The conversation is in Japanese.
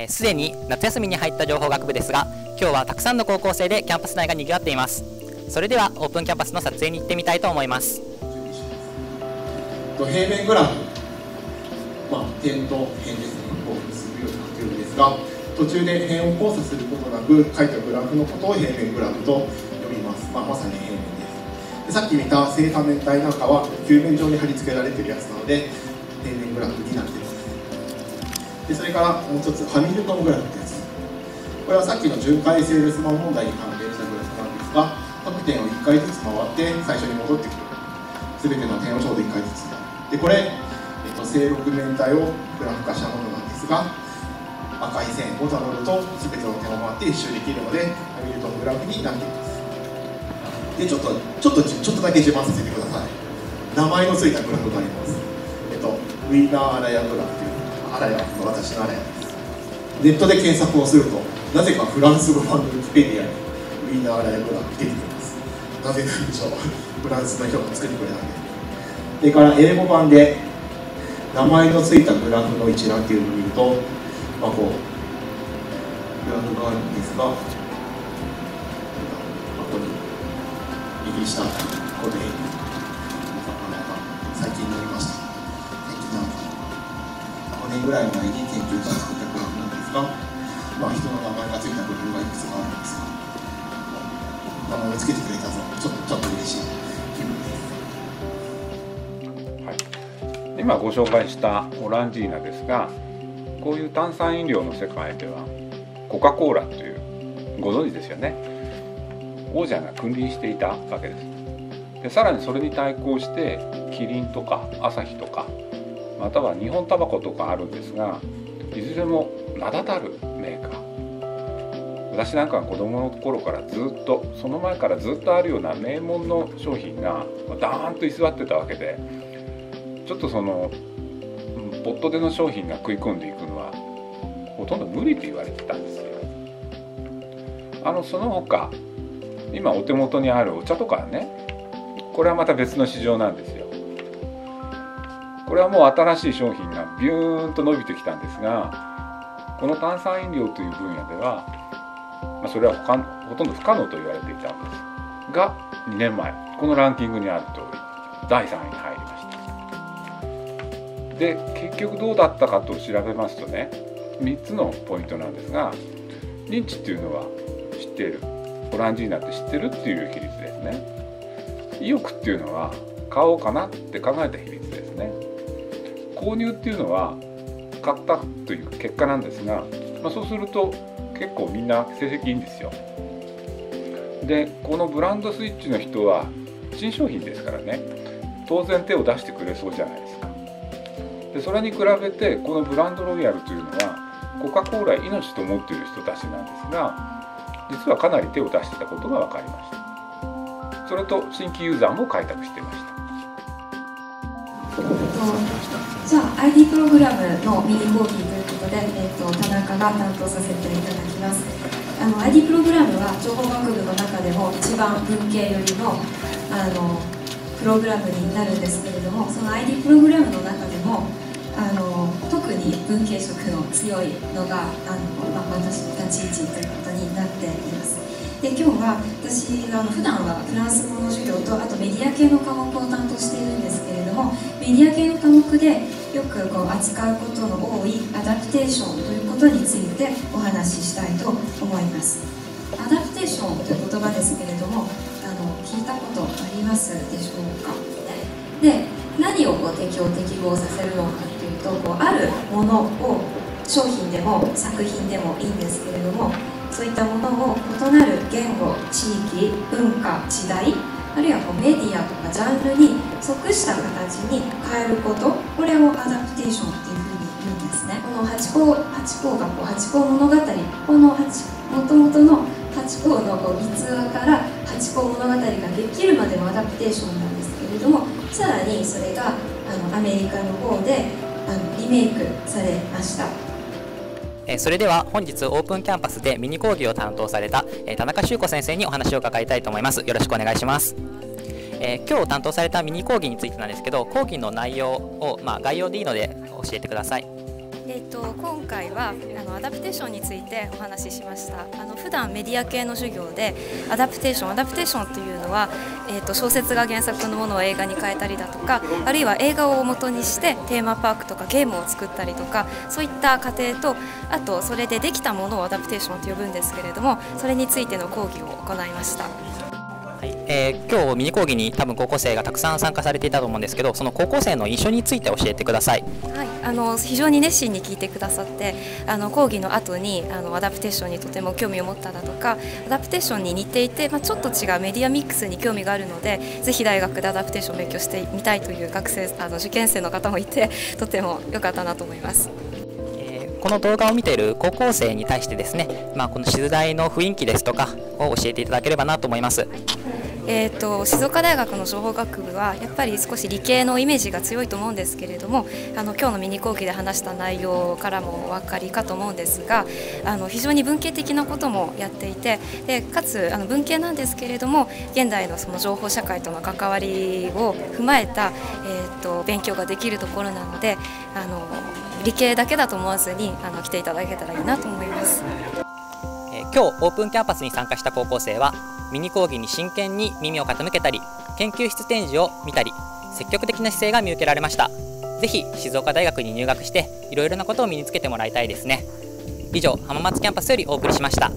すでに夏休みに入った情報学部ですが、今日はたくさんの高校生でキャンパス内が賑わっています。それではオープンキャンパスの撮影に行ってみたいと思います。平面グラフ、点と辺ですね、を結ぶような書くようですが、途中で辺を交差することなく書いたグラフのことを平面グラフと呼びます。まさに平面です。でさっき見た正多面体なんかは球面上に貼り付けられているやつなので平面グラフになっています。でそれからもう一つ、ハミルトングラフです。これはさっきの巡回セールスマン問題に関連したグラフなんですが、各点を1回ずつ回って最初に戻ってくる。全ての点をちょうど1回ずつ。でこれ、正六面体をグラフ化したものなんですが、赤い線をたどると全ての点を回って一周できるので、ハミルトングラフになっています。でちょっとだけ自慢させてください。名前の付いたグラフがあります。ウィーナーアラヤグラフという、アラヤの私のアラヤです。ネットで検索をすると、なぜかフランス語版のウィキペディアにウィーナーアラヤグラフ出てきます。なぜなんでしょう。フランスの人が作ってくれたんで。それから英語版で名前の付いたグラフの一覧っていうのを見ると、グラフがあるんですが、ここに右下、ここで最近乗りました。5年ぐらい前に研究者が作ったグラフなんですが、人の名前が付いたグラフがいくつかあるんですが、名前を付けてくれたぞ、ちょっと嬉しい気分です。はい、今ご紹介したオランジーナですが、こういう炭酸飲料の世界ではコカ・コーラというご存知ですよね、王者が君臨していたわけです。でさらにそれに対抗してキリンとかアサヒとか、または日本タバコとかあるんですが、いずれも名だたるメーカー。私なんかは子供の頃からずっと、その前からずっとあるような名門の商品がダーンと居座ってたわけで、ちょっとそのポットでの商品が食い込んでいくのはほとんど無理と言われてたんですよ。その他今お手元にあるお茶とかね、これはまた別の市場なんですよ。これはもう新しい商品がビューンと伸びてきたんですが、この炭酸飲料という分野では、それはほとんど不可能と言われていたんですが、2年前このランキングにある通り第3位に入りました。で結局どうだったかと調べますとね、3つのポイントなんですが、認知っていうのは知っている、オランジーナって知ってるっていう比率ですね。意欲っていうのは買おうかなって考えた比率ですね。購入っていうのは買ったという結果なんですが、そうすると結構みんな成績いいんですよ。でこのブランドスイッチの人は新商品ですからね、当然手を出してくれそうじゃないですか。でそれに比べてこのブランドロイヤルというのはコカ・コーラ命と思っている人たちなんですが、実はかなり手を出してたことが分かりました。それと新規ユーザーも開拓してました。じゃあ ID プログラムのミニ講義ということで、田中が担当させていただきます。ID プログラムは情報学部の中でも一番文系寄りのプログラムになるんですけれども、その ID プログラムの中でも特に文系色の強いのが私の立ち位置ということになっています。で今日は私普段はフランス語の授業とあとメディア系の科目を担当しているんですけれども、メディア系の科目でよく扱うことの多いアダプテーションということについてお話ししたいと思います。アダプテーションという言葉ですけれども、聞いたことありますでしょうか。で何を適応適合させるのかというと、あるものを商品でも作品でもいいんですけれども、そういったものを異なる言語、地域、文化、時代、あるいはメディアとかジャンルに即した形に変えること、これをアダプテーションというふうに言うんですね。この八甲が八甲物語、このもともとの八甲の逸話から八甲物語ができるまでのアダプテーションなんですけれども、さらにそれがアメリカの方でリメイクされました。それでは本日オープンキャンパスでミニ講義を担当された田中修子先生にお話を伺いたいと思います。よろしくお願いします。今日担当されたミニ講義についてなんですけど、講義の内容を、概要でいいので教えてください。今回はアダプテーションについてお話ししました。普段メディア系の授業でアダプテーションというのは、小説が原作のものを映画に変えたりだとか、あるいは映画を元にしてテーマパークとかゲームを作ったりとか、そういった過程と、あとそれでできたものをアダプテーションと呼ぶんですけれども、それについての講義を行いました。はい、今日ミニ講義に多分高校生がたくさん参加されていたと思うんですけど、その高校生の印象について教えてください。はい、非常に熱心に聞いてくださって、講義の後にアダプテーションにとても興味を持っただとか、アダプテーションに似ていて、ちょっと違うメディアミックスに興味があるので、ぜひ大学でアダプテーションを勉強してみたいという受験生の方もいて、とても良かったなと思います。この動画を見ている高校生に対してですね、この静大の雰囲気ですとかを教えていただければなと思います。静岡大学の情報学部はやっぱり少し理系のイメージが強いと思うんですけれども、今日のミニ講義で話した内容からもお分かりかと思うんですが、非常に文系的なこともやっていて、でかつ文系なんですけれども、現代のその情報社会との関わりを踏まえた、勉強ができるところなので、理系だけだと思わずに来ていただけたらいいなと思います。今日オープンキャンパスに参加した高校生はミニ講義に真剣に耳を傾けたり、研究室展示を見たり、積極的な姿勢が見受けられました。ぜひ静岡大学に入学していろいろなことを身につけてもらいたいですね。以上、浜松キャンパスよりお送りしました。